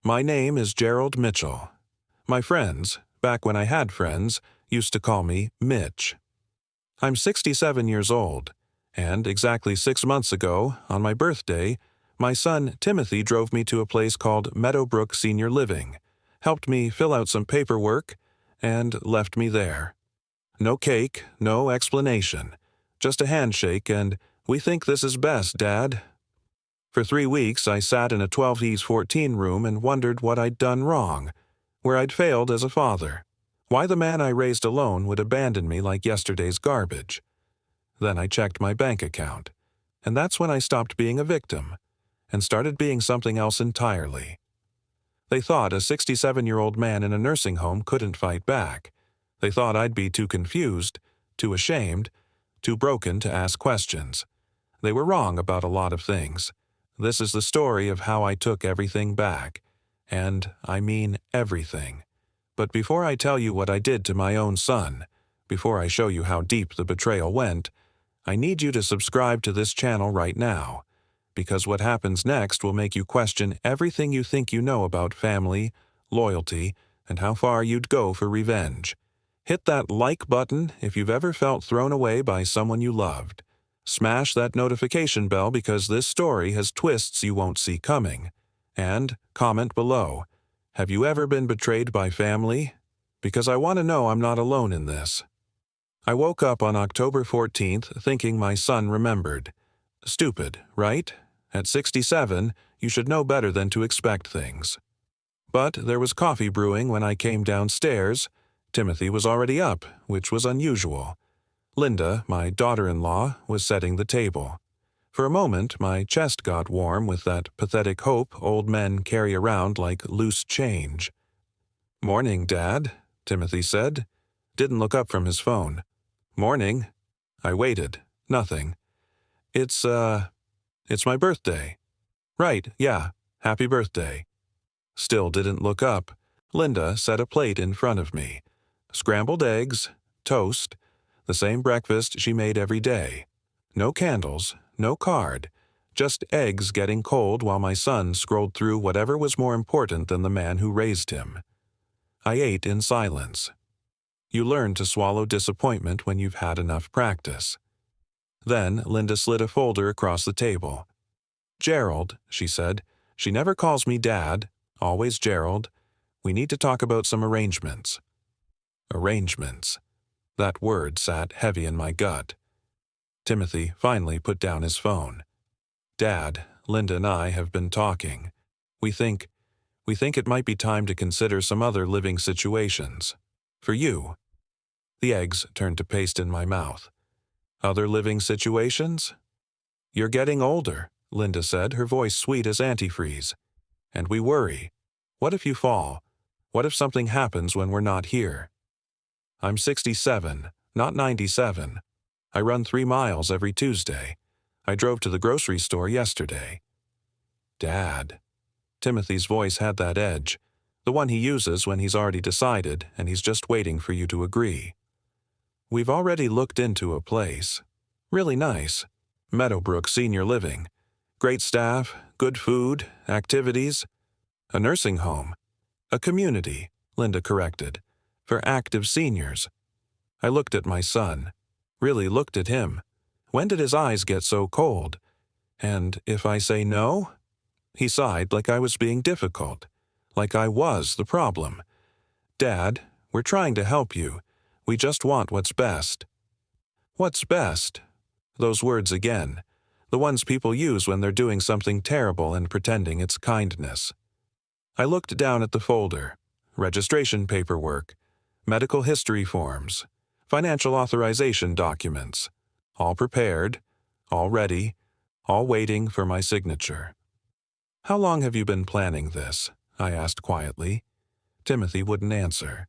My name is Gerald Mitchell. My friends, back when I had friends, used to call me Mitch. I'm 67 years old, and exactly 6 months ago, on my birthday, my son Timothy drove me to a place called Meadowbrook Senior Living, helped me fill out some paperwork, and left me there. No cake, no explanation, just a handshake and, "We think this is best, Dad." For 3 weeks, I sat in a 12-14 room and wondered what I'd done wrong, where I'd failed as a father, why the man I raised alone would abandon me like yesterday's garbage. Then I checked my bank account, and that's when I stopped being a victim and started being something else entirely. They thought a 67-year-old man in a nursing home couldn't fight back. They thought I'd be too confused, too ashamed, too broken to ask questions. They were wrong about a lot of things. This is the story of how I took everything back. And I mean everything. But before I tell you what I did to my own son, before I show you how deep the betrayal went, I need you to subscribe to this channel right now, because what happens next will make you question everything you think you know about family, loyalty, and how far you'd go for revenge. Hit that like button if you've ever felt thrown away by someone you loved. Smash that notification bell because this story has twists you won't see coming. And comment below, have you ever been betrayed by family? Because I want to know I'm not alone in this. I woke up on October 14th thinking my son remembered. Stupid, right? At 67, you should know better than to expect things. But there was coffee brewing when I came downstairs. Timothy was already up, which was unusual. Linda, my daughter-in-law, was setting the table. For a moment, my chest got warm with that pathetic hope old men carry around like loose change. "Morning, Dad," Timothy said. Didn't look up from his phone. "Morning." I waited. Nothing. It's my birthday." "Right, yeah. Happy birthday." Still didn't look up. Linda set a plate in front of me. Scrambled eggs, toast, the same breakfast she made every day. No candles, no card, just eggs getting cold while my son scrolled through whatever was more important than the man who raised him. I ate in silence. You learn to swallow disappointment when you've had enough practice. Then Linda slid a folder across the table. "Gerald," she said. "She never calls me Dad, always Gerald. We need to talk about some arrangements." Arrangements. That word sat heavy in my gut. Timothy finally put down his phone. "Dad, Linda and I have been talking. We think it might be time to consider some other living situations. For you." The eggs turned to paste in my mouth. "Other living situations?" "You're getting older," Linda said, her voice sweet as antifreeze. "And we worry. What if you fall? What if something happens when we're not here?" "I'm 67, not 97. I run 3 miles every Tuesday. I drove to the grocery store yesterday." "Dad." Timothy's voice had that edge, the one he uses when he's already decided and he's just waiting for you to agree. "We've already looked into a place. Really nice. Meadowbrook Senior Living. Great staff, good food, activities. A nursing home. A community," Linda corrected, "for active seniors." I looked at my son. Really looked at him. When did his eyes get so cold? "And if I say no?" He sighed like I was being difficult, like I was the problem. "Dad, we're trying to help you. We just want what's best." What's best? Those words again, the ones people use when they're doing something terrible and pretending it's kindness. I looked down at the folder. Registration paperwork, medical history forms, financial authorization documents, all prepared, all ready, all waiting for my signature. "How long have you been planning this?" I asked quietly. Timothy wouldn't answer.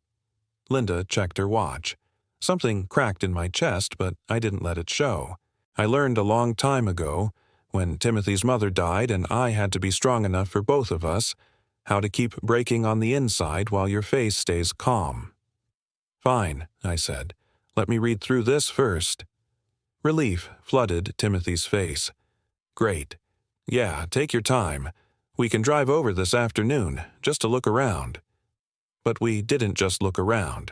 Linda checked her watch. Something cracked in my chest, but I didn't let it show. I learned a long time ago, when Timothy's mother died and I had to be strong enough for both of us, how to keep breaking on the inside while your face stays calm. "Fine," I said. "Let me read through this first." Relief flooded Timothy's face. "Great. Yeah, take your time. We can drive over this afternoon, just to look around. But we didn't just look around.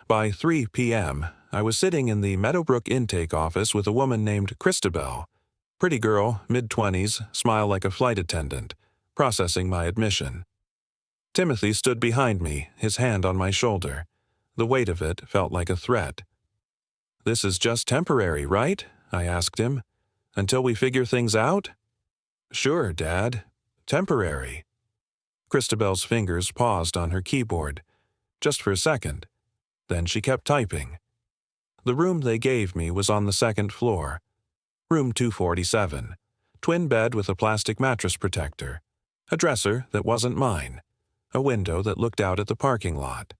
By 3 p.m., I was sitting in the Meadowbrook intake office with a woman named Christabel. Pretty girl, mid-20s, smile like a flight attendant, processing my admission. Timothy stood behind me, his hand on my shoulder. The weight of it felt like a threat. "This is just temporary, right?" I asked him. "Until we figure things out?" "Sure, Dad. Temporary." Christabel's fingers paused on her keyboard, just for a second. Then she kept typing. The room they gave me was on the second floor. Room 247. Twin bed with a plastic mattress protector. A dresser that wasn't mine. A window that looked out at the parking lot.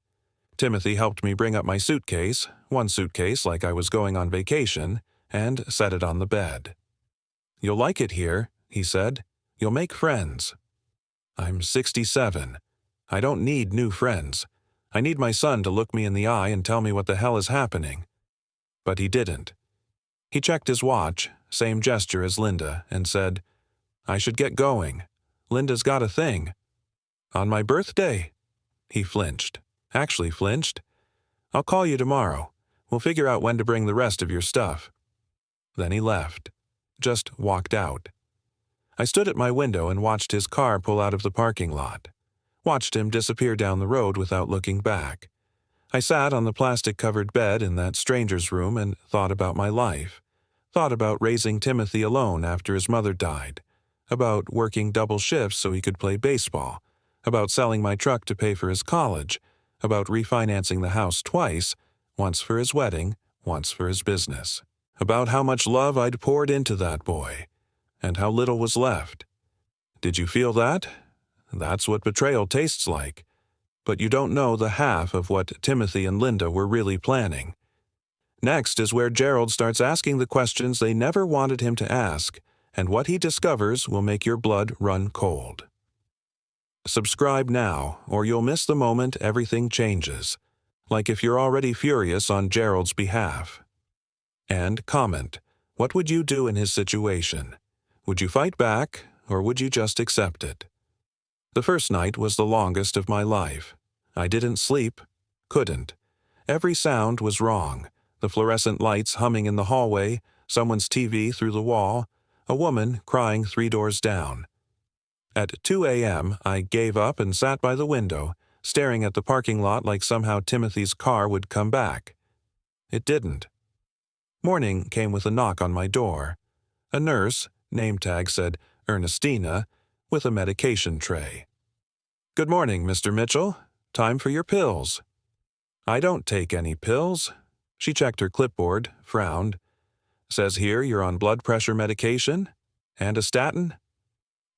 Timothy helped me bring up my suitcase, one suitcase like I was going on vacation, and set it on the bed. "You'll like it here," he said. "You'll make friends." I'm 67. I don't need new friends. I need my son to look me in the eye and tell me what the hell is happening. But he didn't. He checked his watch, same gesture as Linda, and said, "I should get going. Linda's got a thing." "On my birthday?" He flinched. Actually flinched. "I'll call you tomorrow. We'll figure out when to bring the rest of your stuff." Then he left. Just walked out. I stood at my window and watched his car pull out of the parking lot. Watched him disappear down the road without looking back. I sat on the plastic-covered bed in that stranger's room and thought about my life. Thought about raising Timothy alone after his mother died. About working double shifts so he could play baseball. About selling my truck to pay for his college. About refinancing the house twice, once for his wedding, once for his business. About how much love I'd poured into that boy, and how little was left. Did you feel that? That's what betrayal tastes like. But you don't know the half of what Timothy and Linda were really planning. Next is where Gerald starts asking the questions they never wanted him to ask, and what he discovers will make your blood run cold. Subscribe now, or you'll miss the moment everything changes, like if you're already furious on Gerald's behalf. And comment, what would you do in his situation? Would you fight back, or would you just accept it? The first night was the longest of my life. I didn't sleep. Couldn't. Every sound was wrong. The fluorescent lights humming in the hallway, someone's TV through the wall, a woman crying 3 doors down. At 2 a.m., I gave up and sat by the window, staring at the parking lot like somehow Timothy's car would come back. It didn't. Morning came with a knock on my door. A nurse, name tag said Ernestina, with a medication tray. "Good morning, Mr. Mitchell. Time for your pills." "I don't take any pills." She checked her clipboard, frowned. "Says here you're on blood pressure medication? And a statin?"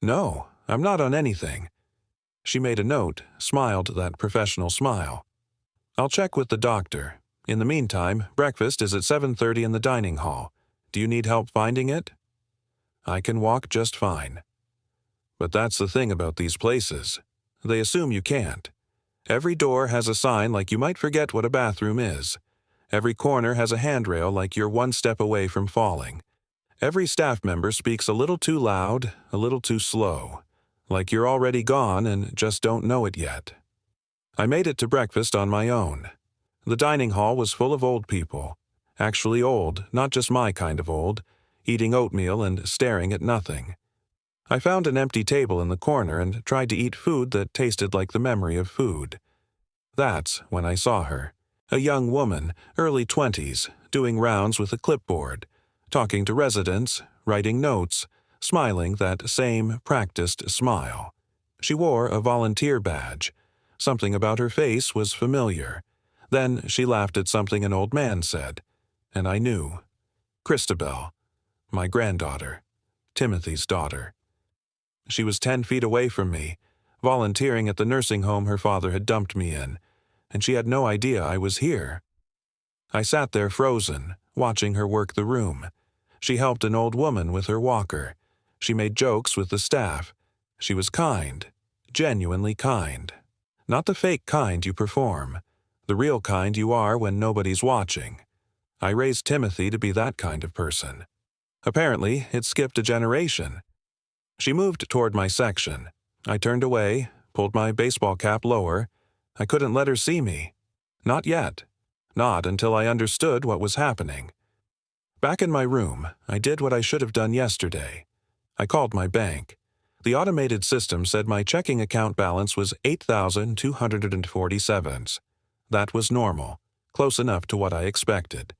"No, I'm not on anything." She made a note, smiled that professional smile. "I'll check with the doctor. In the meantime, breakfast is at 7:30 in the dining hall. Do you need help finding it?" "I can walk just fine." But that's the thing about these places. They assume you can't. Every door has a sign like you might forget what a bathroom is. Every corner has a handrail like you're one step away from falling. Every staff member speaks a little too loud, a little too slow, like you're already gone and just don't know it yet. I made it to breakfast on my own. The dining hall was full of old people. Actually old, not just my kind of old, eating oatmeal and staring at nothing. I found an empty table in the corner and tried to eat food that tasted like the memory of food. That's when I saw her. A young woman, early 20s, doing rounds with a clipboard, talking to residents, writing notes, smiling that same practiced smile. She wore a volunteer badge. Something about her face was familiar. Then she laughed at something an old man said, and I knew. Christabel, my granddaughter, Timothy's daughter. She was 10 feet away from me, volunteering at the nursing home her father had dumped me in, and she had no idea I was here. I sat there frozen, watching her work the room. She helped an old woman with her walker. She made jokes with the staff. She was kind, genuinely kind. Not the fake kind you perform, the real kind you are when nobody's watching. I raised Timothy to be that kind of person. Apparently, it skipped a generation. She moved toward my section. I turned away, pulled my baseball cap lower. I couldn't let her see me. Not yet. Not until I understood what was happening. Back in my room, I did what I should have done yesterday. I called my bank. The automated system said my checking account balance was $8,247. That was normal, close enough to what I expected.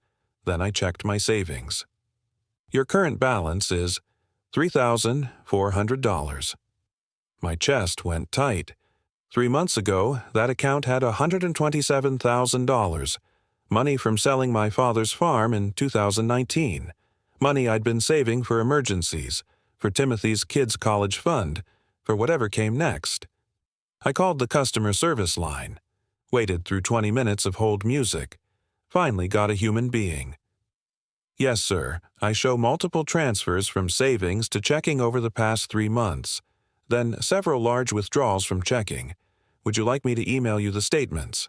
Then I checked my savings. Your current balance is $3,400. My chest went tight. 3 months ago, that account had $127,000, money from selling my father's farm in 2019, money I'd been saving for emergencies, for Timothy's kids' college fund, for whatever came next. I called the customer service line, waited through 20 minutes of hold music, finally got a human being. Yes, sir, I show multiple transfers from savings to checking over the past 3 months, then several large withdrawals from checking. Would you like me to email you the statements?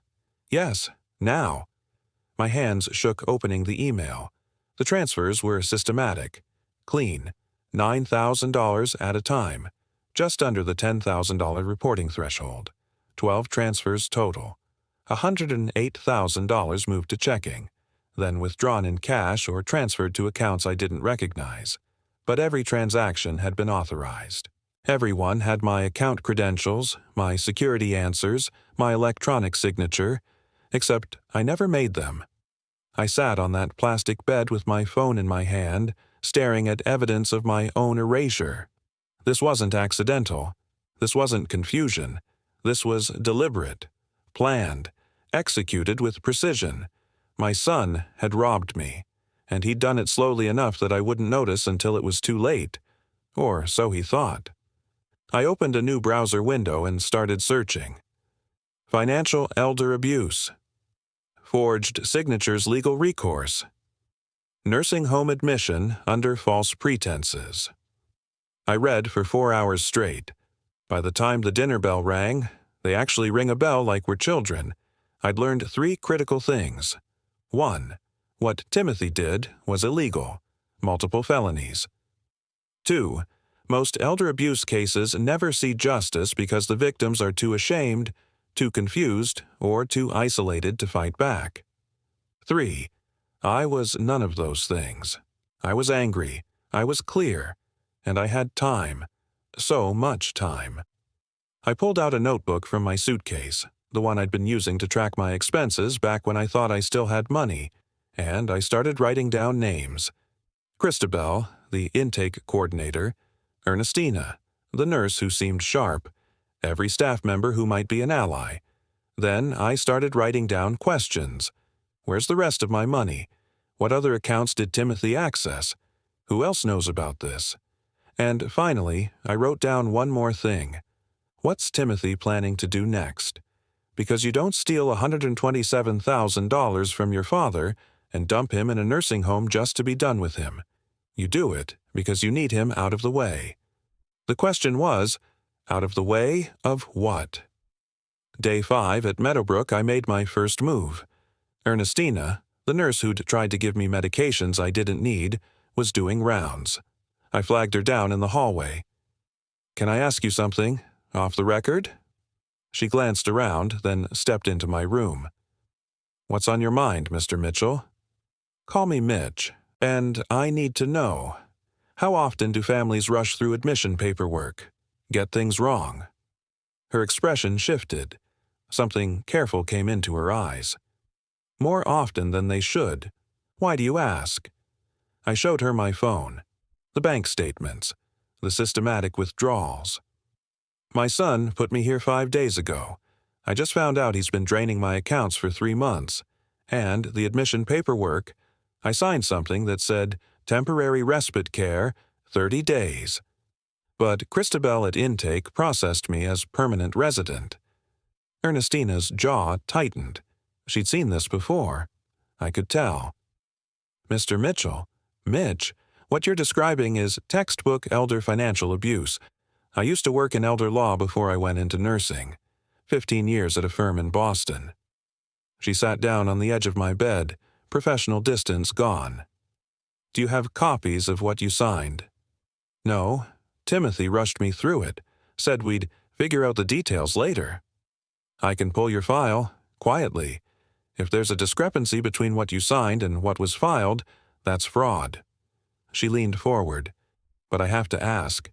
Yes, now. My hands shook opening the email. The transfers were systematic, clean, $9,000 at a time, just under the $10,000 reporting threshold. 12 transfers total. $108,000 moved to checking, then withdrawn in cash or transferred to accounts I didn't recognize. But every transaction had been authorized. Everyone had my account credentials, my security answers, my electronic signature, except I never made them. I sat on that plastic bed with my phone in my hand, staring at evidence of my own erasure. This wasn't accidental. This wasn't confusion. This was deliberate, planned, executed with precision. My son had robbed me, and he'd done it slowly enough that I wouldn't notice until it was too late. Or so he thought. I opened a new browser window and started searching. Financial elder abuse. Forged signatures legal recourse. Nursing home admission under false pretenses. I read for 4 hours straight. By the time the dinner bell rang, they actually ring a bell like we're children, I'd learned 3 critical things. 1. What Timothy did was illegal, multiple felonies. 2. Most elder abuse cases never see justice because the victims are too ashamed, too confused, or too isolated to fight back. 3. I was none of those things. I was angry, I was clear, and I had time. So much time. I pulled out a notebook from my suitcase, the one I'd been using to track my expenses back when I thought I still had money, and I started writing down names. Christabel, the intake coordinator, Ernestina, the nurse who seemed sharp, every staff member who might be an ally. Then I started writing down questions. Where's the rest of my money? What other accounts did Timothy access? Who else knows about this? And finally, I wrote down one more thing. What's Timothy planning to do next? Because you don't steal $127,000 from your father and dump him in a nursing home just to be done with him. You do it because you need him out of the way. The question was, out of the way of what? Day 5 at Meadowbrook, I made my first move. Ernestina, the nurse who'd tried to give me medications I didn't need, was doing rounds. I flagged her down in the hallway. Can I ask you something? Off the record? She glanced around, then stepped into my room. What's on your mind, Mr. Mitchell? Call me Mitch, and I need to know. How often do families rush through admission paperwork? Get things wrong? Her expression shifted. Something careful came into her eyes. More often than they should. Why do you ask? I showed her my phone, the bank statements, the systematic withdrawals. My son put me here 5 days ago. I just found out he's been draining my accounts for 3 months. And the admission paperwork, I signed something that said temporary respite care, 30 days. But Christabel at intake processed me as permanent resident. Ernestina's jaw tightened. She'd seen this before. I could tell. Mr. Mitchell, Mitch, what you're describing is textbook elder financial abuse. I used to work in elder law before I went into nursing. 15 years at a firm in Boston. She sat down on the edge of my bed, professional distance gone. Do you have copies of what you signed? No. Timothy rushed me through it, said we'd Figure out the details later. I can pull your file, quietly. If there's a discrepancy between what you signed and what was filed, that's fraud." She leaned forward. "But I have to ask,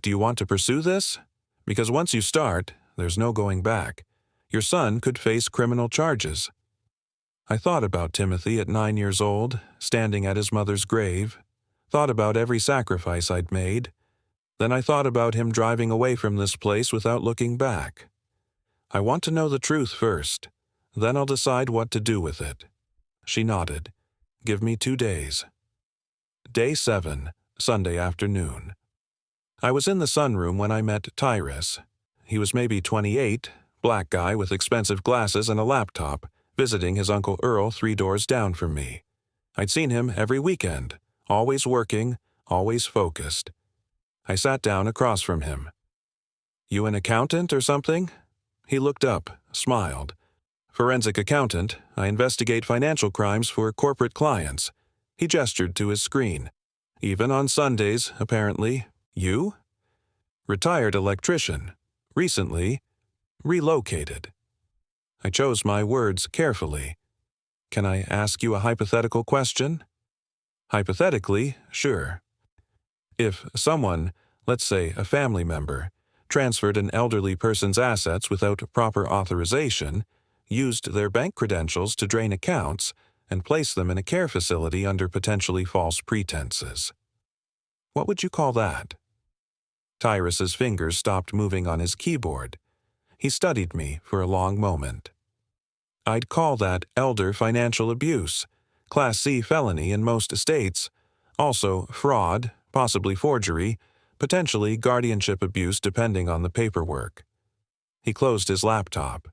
do you want to pursue this? Because once you start, there's no going back. Your son could face criminal charges." I thought about Timothy at 9 years old, standing at his mother's grave, thought about every sacrifice I'd made. Then I thought about him driving away from this place without looking back. "I want to know the truth first. Then I'll decide what to do with it." She nodded. "Give me 2 days." Day 7, Sunday afternoon. I was in the sunroom when I met Tyrus. He was maybe 28, black guy with expensive glasses and a laptop, visiting his Uncle Earl 3 doors down from me. I'd seen him every weekend, always working, always focused. I sat down across from him. "You an accountant or something?" He looked up, smiled. "Forensic accountant. I investigate financial crimes for corporate clients." He gestured to his screen. "Even on Sundays, apparently. You?" "Retired electrician. Recently relocated." I chose my words carefully. "Can I ask you a hypothetical question?" "Hypothetically, sure. If someone, let's say a family member, transferred an elderly person's assets without proper authorization, used their bank credentials to drain accounts, and placed them in a care facility under potentially false pretenses, what would you call that?" Tyrus's fingers stopped moving on his keyboard. He studied me for a long moment. "I'd call that elder financial abuse, Class C felony in most states, also fraud, possibly forgery, potentially guardianship abuse depending on the paperwork." He closed his laptop.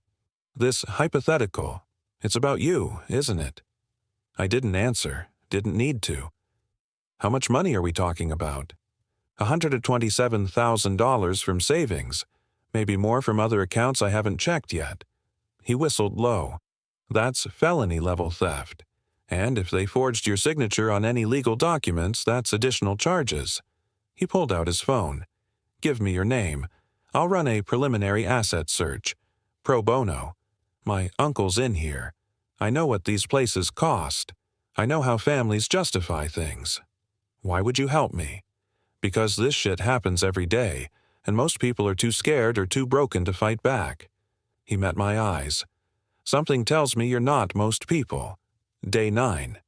"This hypothetical, it's about you, isn't it?" I didn't answer, didn't need to. "How much money are we talking about?" $127,000 from savings, maybe more from other accounts I haven't checked yet." He whistled low. "That's felony-level theft. And if they forged your signature on any legal documents, that's additional charges." He pulled out his phone. "Give me your name. I'll run a preliminary asset search. Pro bono. My uncle's in here. I know what these places cost. I know how families justify things. Why would you help me?" "Because this shit happens every day, and most people are too scared or too broken to fight back." He met my eyes. "Something tells me you're not most people." Day 9.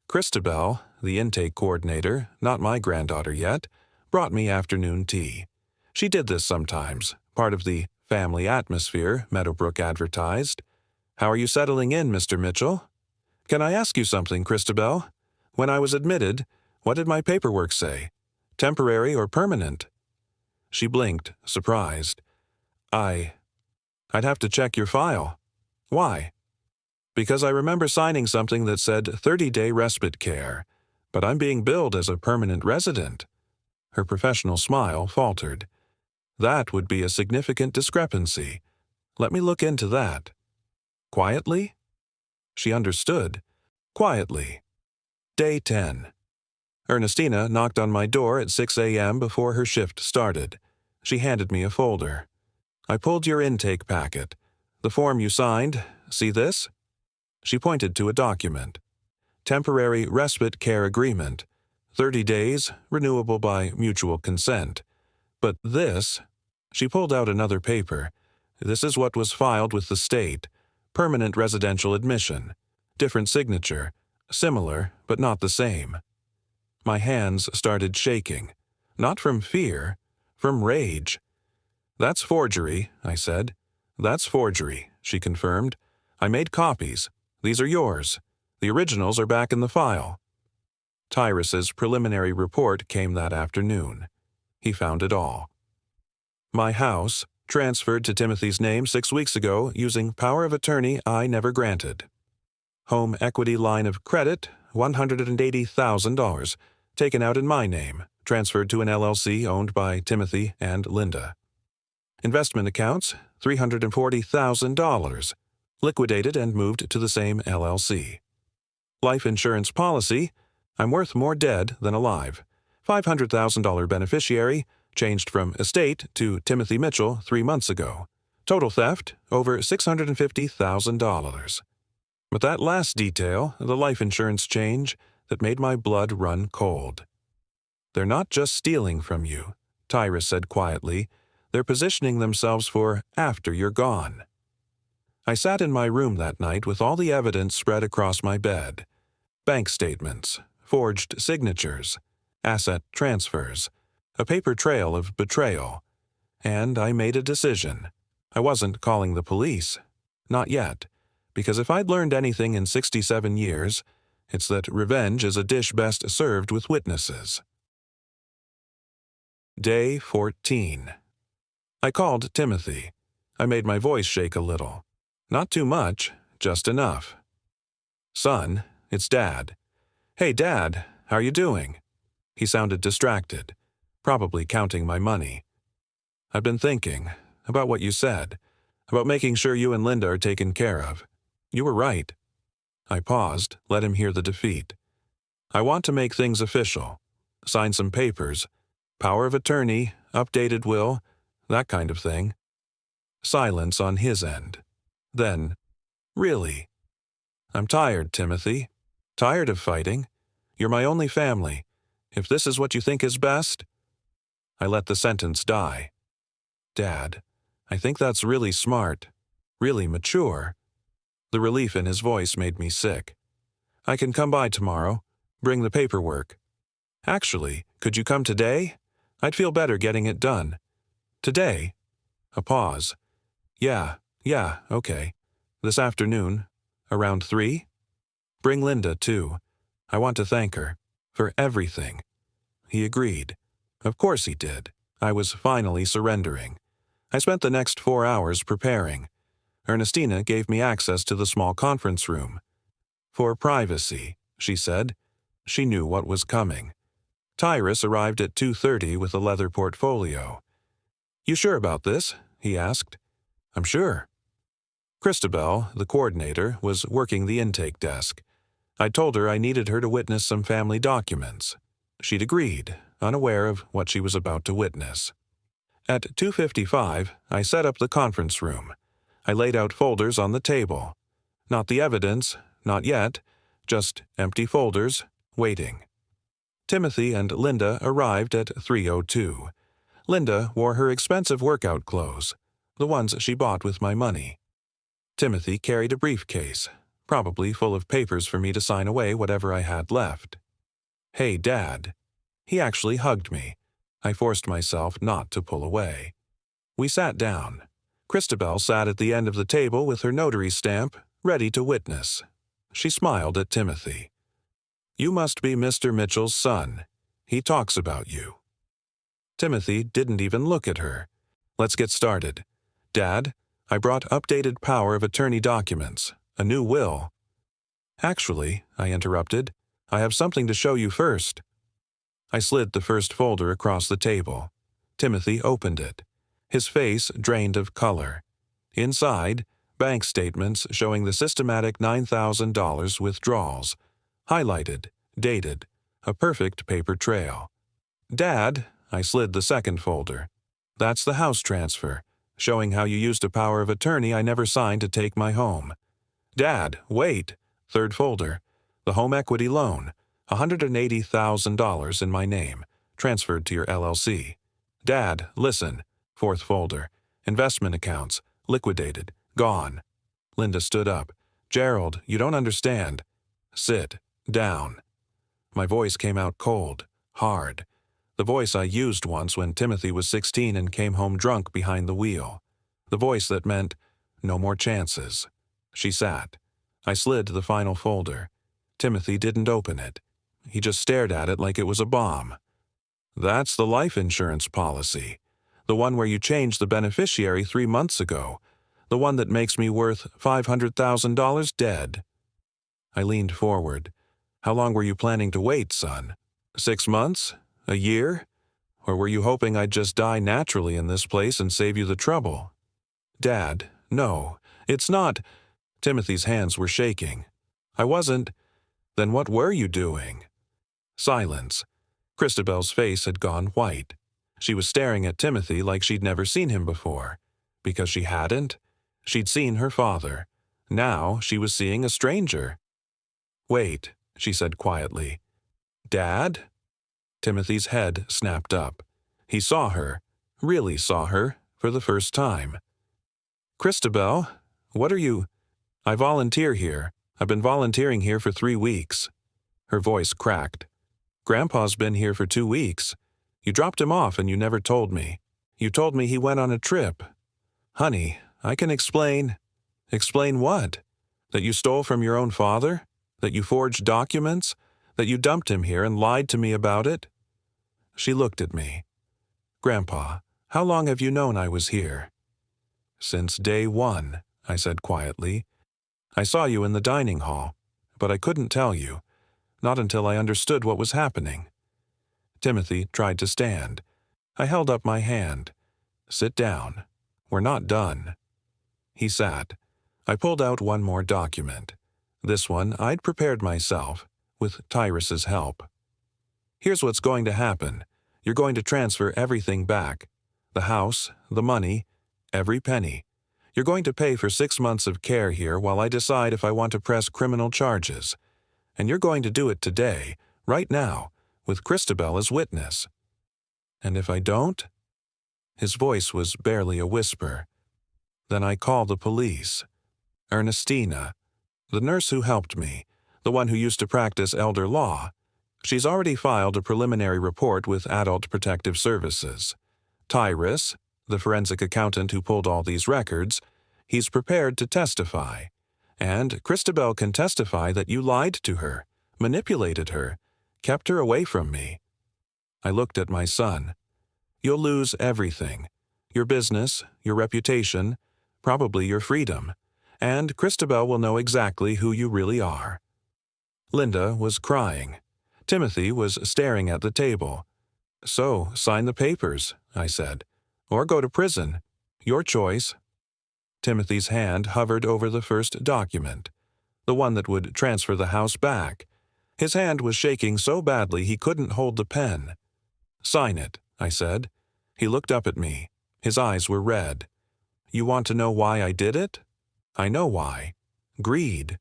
Christabel, the intake coordinator, not my granddaughter yet, brought me afternoon tea. She did this sometimes, part of the family atmosphere Meadowbrook advertised. "How are you settling in, Mr. Mitchell?" "Can I ask you something, Christabel? When I was admitted, what did my paperwork say? Temporary or permanent?" She blinked, surprised. I'd have to check your file." "Why?" "Because I remember signing something that said 30-day respite care, but I'm being billed as a permanent resident." Her professional smile faltered. "That would be a significant discrepancy. Let me look into that." "Quietly?" She understood. "Quietly." Day 10. Ernestina knocked on my door at 6 a.m. before her shift started. She handed me a folder. "I pulled your intake packet. The form you signed, see this?" She pointed to a document. "Temporary respite care agreement. 30 days, renewable by mutual consent. But this," she pulled out another paper, "this is what was filed with the state. Permanent residential admission. Different signature. Similar, but not the same." My hands started shaking. Not from fear, from rage. "That's forgery," I said. "That's forgery," she confirmed. "I made copies. These are yours. The originals are back in the file." Tyrus's preliminary report came that afternoon. He found it all. My house, transferred to Timothy's name 6 weeks ago using power of attorney I never granted. Home equity line of credit, $180,000, taken out in my name, transferred to an LLC owned by Timothy and Linda. Investment accounts, $340,000, liquidated and moved to the same LLC. Life insurance policy, I'm worth more dead than alive. $500,000 beneficiary, Changed from estate to Timothy Mitchell 3 months ago. Total theft, over $650,000. But that last detail, the life insurance change, that made my blood run cold. They're not just stealing from you, Tyrus said quietly. They're positioning themselves for after you're gone. I sat in my room that night with all the evidence spread across my bed. Bank statements, forged signatures, asset transfers, a paper trail of betrayal. And I made a decision. I wasn't calling the police. Not yet. Because if I'd learned anything in 67 years, it's that revenge is a dish best served with witnesses. Day 14. I called Timothy. I made my voice shake a little. Not too much, just enough. Son, it's Dad. Hey, Dad, how are you doing? He sounded distracted, probably counting my money. I've been thinking about what you said, about making sure you and Linda are taken care of. You were right. I paused, let him hear the defeat. I want to make things official. Sign some papers. Power of attorney, updated will, that kind of thing. Silence on his end. Then, really? I'm tired, Timothy. Tired of fighting. You're my only family. If this is what you think is best? I let the sentence die. Dad, I think that's really smart. Really mature. The relief in his voice made me sick. I can come by tomorrow. Bring the paperwork. Actually, could you come today? I'd feel better getting it done. Today? A pause. Yeah, okay. This afternoon, around 3? Bring Linda, too. I want to thank her. For everything. He agreed. Of course he did. I was finally surrendering. I spent the next 4 hours preparing. Ernestina gave me access to the small conference room. For privacy, she said. She knew what was coming. Tyrus arrived at 2:30 with a leather portfolio. You sure about this? He asked. I'm sure. Christabel, the coordinator, was working the intake desk. I told her I needed her to witness some family documents. She'd agreed, unaware of what she was about to witness. At 2:55, I set up the conference room. I laid out folders on the table. Not the evidence, not yet, just empty folders, waiting. Timothy and Linda arrived at 3:02. Linda wore her expensive workout clothes, the ones she bought with my money. Timothy carried a briefcase, probably full of papers for me to sign away whatever I had left. Hey, Dad. He actually hugged me. I forced myself not to pull away. We sat down. Christabel sat at the end of the table with her notary stamp, ready to witness. She smiled at Timothy. You must be Mr. Mitchell's son. He talks about you. Timothy didn't even look at her. Let's get started. Dad, I brought updated power of attorney documents, a new will. Actually, I interrupted, I have something to show you first. I slid the first folder across the table. Timothy opened it. His face drained of color. Inside, bank statements showing the systematic $9,000 withdrawals. Highlighted, dated, a perfect paper trail. Dad, I slid the second folder. That's the house transfer, showing how you used a power of attorney I never signed to take my home. Dad, wait. Third folder. The home equity loan, $180,000 in my name, transferred to your LLC. Dad, listen. Fourth folder. Investment accounts, liquidated, gone. Linda stood up. Gerald, you don't understand. Sit. Down. My voice came out cold, hard. The voice I used once when Timothy was 16 and came home drunk behind the wheel. The voice that meant, no more chances. She sat. I slid the final folder. Timothy didn't open it. He just stared at it like it was a bomb. That's the life insurance policy. The one where you changed the beneficiary 3 months ago. The one that makes me worth $500,000 dead. I leaned forward. How long were you planning to wait, son? 6 months? A year? Or were you hoping I'd just die naturally in this place and save you the trouble? Dad, no, it's not. Timothy's hands were shaking. I wasn't. Then what were you doing? Silence. Christabel's face had gone white. She was staring at Timothy like she'd never seen him before. Because she hadn't. She'd seen her father. Now she was seeing a stranger. "Wait," she said quietly. "Dad?" Timothy's head snapped up. He saw her, really saw her, for the first time. "Christabel, what are you—" "I volunteer here. I've been volunteering here for 3 weeks." Her voice cracked. "Grandpa's been here for 2 weeks. You dropped him off and you never told me. You told me he went on a trip. Honey, I can explain." "Explain what? That you stole from your own father? That you forged documents? That you dumped him here and lied to me about it?" She looked at me. "Grandpa, how long have you known I was here?" "Since day one," I said quietly. "I saw you in the dining hall, but I couldn't tell you, not until I understood what was happening." Timothy tried to stand. I held up my hand. "Sit down. We're not done." He sat. I pulled out one more document. This one I'd prepared myself, with Tyrus's help. "Here's what's going to happen. You're going to transfer everything back. The house, the money, every penny. You're going to pay for 6 months of care here while I decide if I want to press criminal charges. And you're going to do it today, right now, with Christabel as witness. And if I don't?" His voice was barely a whisper. "Then I call the police. Ernestina, the nurse who helped me, the one who used to practice elder law, she's already filed a preliminary report with Adult Protective Services. Tyrus, the forensic accountant who pulled all these records, he's prepared to testify. And Christabel can testify that you lied to her, manipulated her, kept her away from me." I looked at my son. "You'll lose everything. Your business, your reputation, probably your freedom. And Christabel will know exactly who you really are." Linda was crying. Timothy was staring at the table. "So, sign the papers," I said. "Or go to prison. Your choice." Timothy's hand hovered over the first document, the one that would transfer the house back. His hand was shaking so badly he couldn't hold the pen. "Sign it," I said. He looked up at me. His eyes were red. "You want to know why I did it?" "I know why. Greed."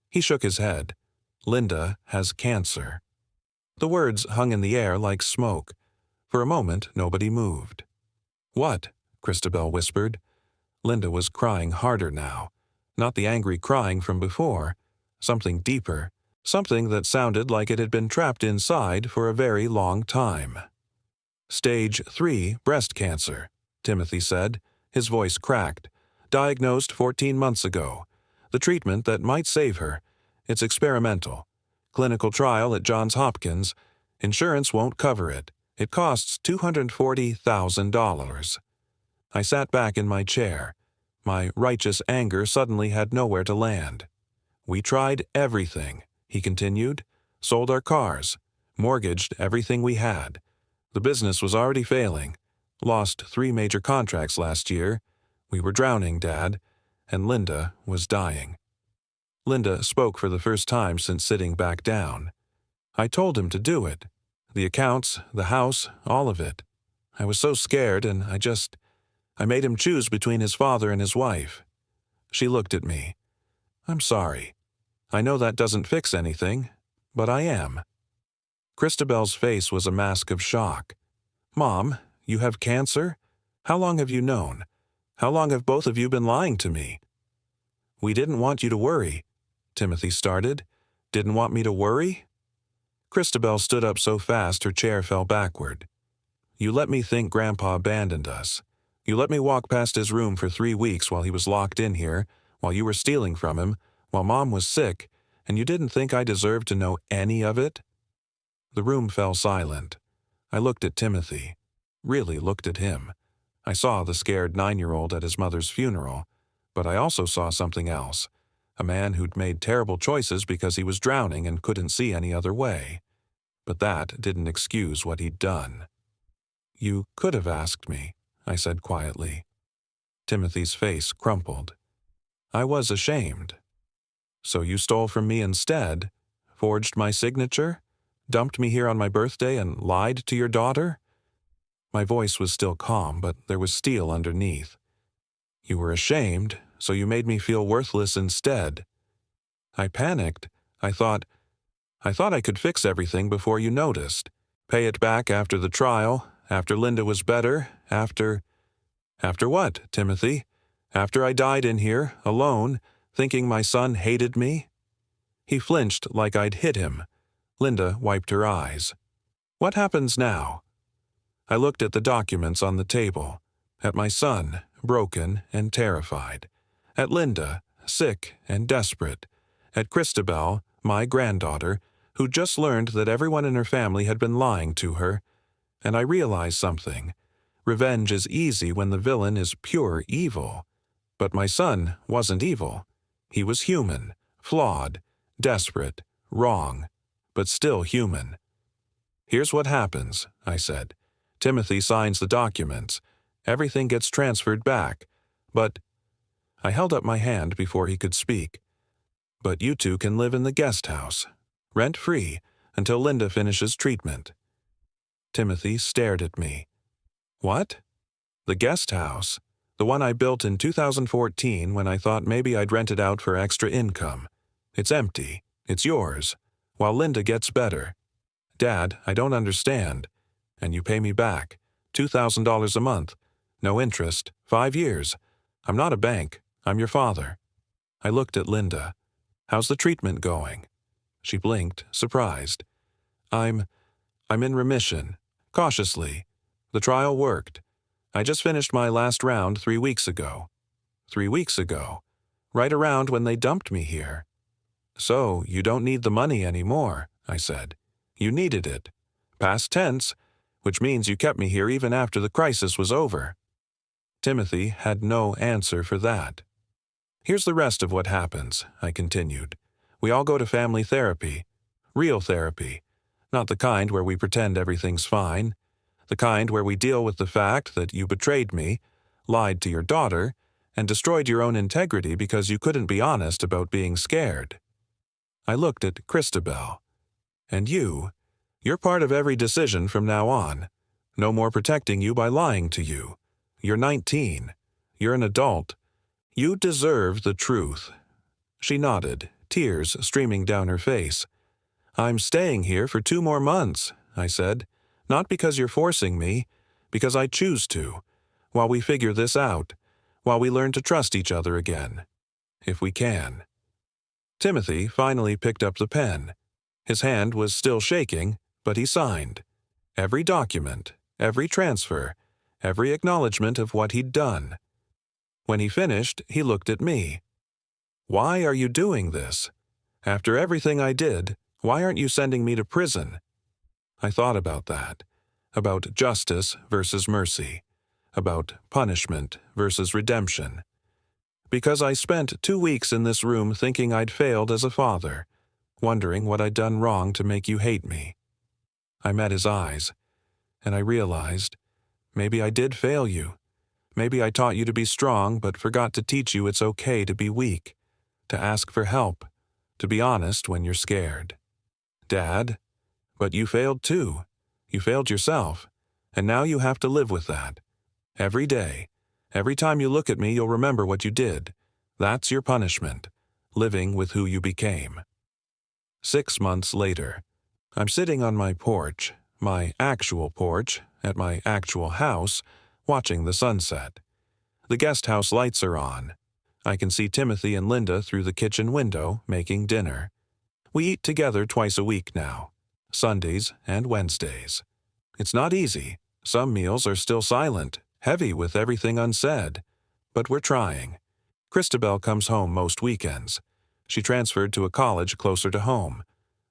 He shook his head. "Linda has cancer." The words hung in the air like smoke. For a moment, nobody moved. "What?" Christabel whispered. Linda was crying harder now. Not the angry crying from before. Something deeper. Something that sounded like it had been trapped inside for a very long time. "Stage 3 breast cancer," Timothy said. His voice cracked. "Diagnosed 14 months ago. The treatment that might save her. It's experimental. Clinical trial at Johns Hopkins. Insurance won't cover it. It costs $240,000. I sat back in my chair. My righteous anger suddenly had nowhere to land. "We tried everything," he continued. "Sold our cars. Mortgaged everything we had. The business was already failing. Lost 3 major contracts last year. We were drowning, Dad. And Linda was dying." Linda spoke for the first time since sitting back down. "I told him to do it. The accounts, the house, all of it. I was so scared and I made him choose between his father and his wife." She looked at me. "I'm sorry. I know that doesn't fix anything, but I am." Christabel's face was a mask of shock. "Mom, you have cancer? How long have you known? How long have both of you been lying to me?" "We didn't want you to worry," Timothy started. "Didn't want me to worry?" Christabel stood up so fast her chair fell backward. "You let me think Grandpa abandoned us. You let me walk past his room for 3 weeks while he was locked in here, while you were stealing from him, while Mom was sick, and you didn't think I deserved to know any of it?" The room fell silent. I looked at Timothy. Really looked at him. I saw the scared 9-year-old at his mother's funeral, but I also saw something else. A man who'd made terrible choices because he was drowning and couldn't see any other way. But that didn't excuse what he'd done. "You could have asked me," I said quietly. Timothy's face crumpled. "I was ashamed." "So you stole from me instead? Forged my signature? Dumped me here on my birthday and lied to your daughter?" My voice was still calm, but there was steel underneath. You were ashamed, so you made me feel worthless instead. I panicked. I thought I could fix everything before you noticed. Pay it back after the trial, after Linda was better, after what, Timothy? After I died in here, alone, thinking my son hated me? He flinched like I'd hit him. Linda wiped her eyes. What happens now? I looked at the documents on the table, at my son, broken and terrified, at Linda, sick and desperate, at Christabel, my granddaughter, who just learned that everyone in her family had been lying to her, and I realized something. Revenge is easy when the villain is pure evil. But my son wasn't evil. He was human, flawed, desperate, wrong, but still human. Here's what happens, I said. Timothy signs the documents. Everything gets transferred back. But I held up my hand before he could speak. But you two can live in the guest house, rent-free, until Linda finishes treatment. Timothy stared at me. What? The guest house. The one I built in 2014 when I thought maybe I'd rent it out for extra income. It's empty. It's yours. While Linda gets better. Dad, I don't understand. And you pay me back. $2,000 a month. No interest. 5 years. I'm not a bank. I'm your father. I looked at Linda. How's the treatment going? She blinked, surprised. I'm in remission. Cautiously. The trial worked. I just finished my last round 3 weeks ago. 3 weeks ago. Right around when they dumped me here. So, you don't need the money anymore, I said. You needed it. Past tense, which means you kept me here even after the crisis was over. Timothy had no answer for that. Here's the rest of what happens, I continued. We all go to family therapy. Real therapy. Not the kind where we pretend everything's fine. The kind where we deal with the fact that you betrayed me, lied to your daughter, and destroyed your own integrity because you couldn't be honest about being scared. I looked at Christabel. And you're part of every decision from now on. No more protecting you by lying to you. You're 19. You're an adult. You deserve the truth. She nodded, tears streaming down her face. I'm staying here for 2 more months, I said. Not because you're forcing me, because I choose to, while we figure this out, while we learn to trust each other again, if we can. Timothy finally picked up the pen. His hand was still shaking, but he signed. Every document, every transfer, every acknowledgement of what he'd done. When he finished, he looked at me. Why are you doing this? After everything I did, why aren't you sending me to prison? I thought about that, about justice versus mercy, about punishment versus redemption. Because I spent 2 weeks in this room thinking I'd failed as a father, wondering what I'd done wrong to make you hate me. I met his eyes, and I realized, maybe I did fail you. Maybe I taught you to be strong but forgot to teach you it's okay to be weak, to ask for help, to be honest when you're scared. Dad, but you failed too. You failed yourself, and now you have to live with that. Every day, every time you look at me, you'll remember what you did. That's your punishment, living with who you became. 6 months later, I'm sitting on my porch, my actual porch, at my actual house, watching the sunset. The guest house lights are on. I can see Timothy and Linda through the kitchen window making dinner. We eat together twice a week now. Sundays and Wednesdays. It's not easy. Some meals are still silent, heavy with everything unsaid. But we're trying. Christabel comes home most weekends. She transferred to a college closer to home.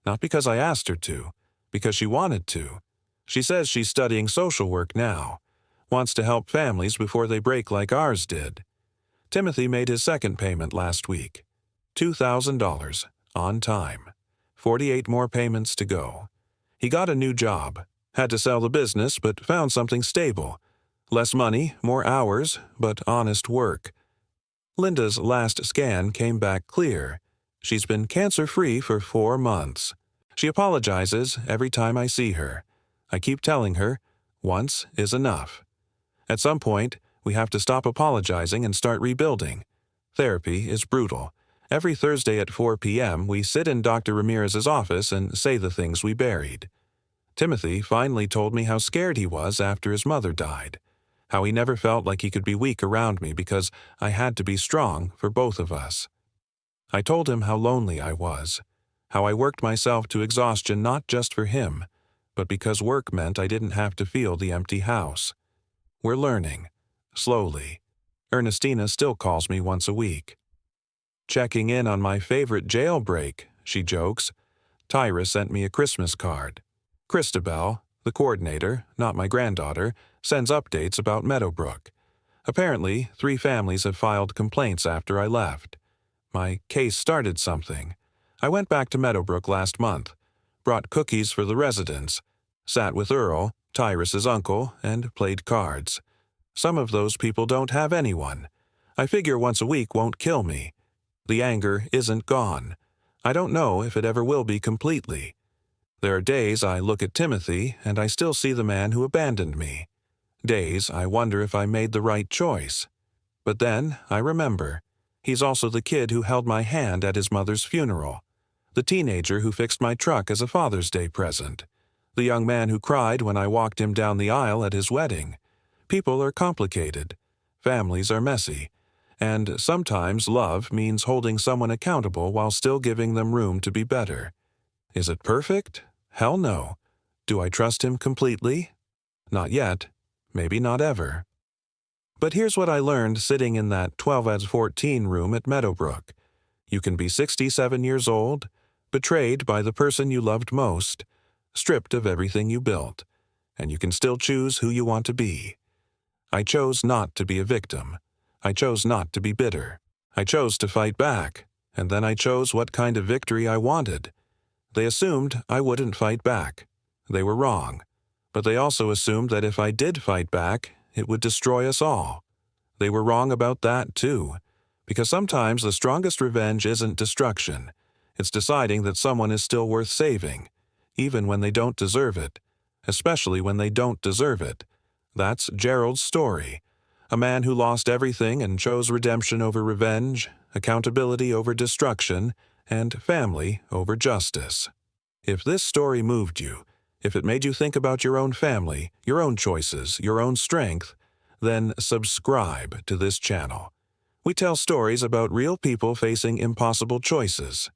Not because I asked her to, because she wanted to. She says she's studying social work now. Wants to help families before they break like ours did. Timothy made his second payment last week. $2,000, on time. 48 more payments to go. He got a new job. Had to sell the business, but found something stable. Less money, more hours, but honest work. Linda's last scan came back clear. She's been cancer-free for 4 months. She apologizes every time I see her. I keep telling her, Once is enough. At some point, we have to stop apologizing and start rebuilding. Therapy is brutal. Every Thursday at 4 p.m., we sit in Dr. Ramirez's office and say the things we buried. Timothy finally told me how scared he was after his mother died, how he never felt like he could be weak around me because I had to be strong for both of us. I told him how lonely I was, how I worked myself to exhaustion not just for him, but because work meant I didn't have to feel the empty house. We're learning, slowly. Ernestina still calls me once a week. Checking in on my favorite jailbreak, she jokes. Tyra sent me a Christmas card. Christabel, the coordinator, not my granddaughter, sends updates about Meadowbrook. Apparently, 3 families have filed complaints after I left. My case started something. I went back to Meadowbrook last month, brought cookies for the residents, sat with Earl, Tyrus's uncle, and played cards. Some of those people don't have anyone. I figure once a week won't kill me. The anger isn't gone. I don't know if it ever will be completely. There are days I look at Timothy and I still see the man who abandoned me. Days I wonder if I made the right choice. But then I remember. He's also the kid who held my hand at his mother's funeral. The teenager who fixed my truck as a Father's Day present. The young man who cried when I walked him down the aisle at his wedding. People are complicated. Families are messy. And sometimes love means holding someone accountable while still giving them room to be better. Is it perfect? Hell no. Do I trust him completely? Not yet. Maybe not ever. But here's what I learned sitting in that 12-14 room at Meadowbrook. You can be 67 years old, betrayed by the person you loved most, stripped of everything you built, and you can still choose who you want to be. I chose not to be a victim. I chose not to be bitter. I chose to fight back, and then I chose what kind of victory I wanted. They assumed I wouldn't fight back. They were wrong. But they also assumed that if I did fight back, it would destroy us all. They were wrong about that, too. Because sometimes the strongest revenge isn't destruction. It's deciding that someone is still worth saving, even when they don't deserve it. Especially when they don't deserve it. That's Gerald's story. A man who lost everything and chose redemption over revenge, accountability over destruction, and family over justice. If this story moved you, if it made you think about your own family, your own choices, your own strength, then subscribe to this channel. We tell stories about real people facing impossible choices.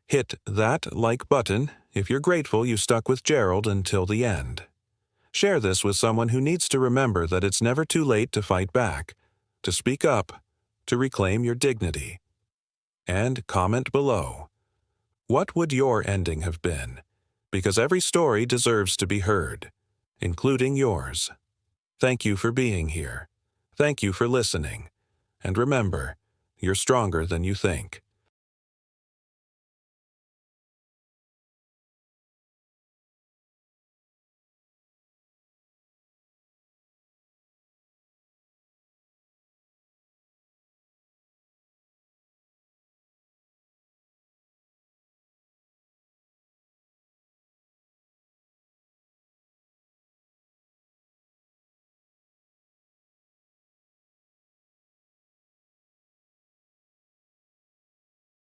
Hit that like button if you're grateful you stuck with Gerald until the end. Share this with someone who needs to remember that it's never too late to fight back, to speak up, to reclaim your dignity. And comment below. What would your ending have been? Because every story deserves to be heard, including yours. Thank you for being here. Thank you for listening. And remember, you're stronger than you think.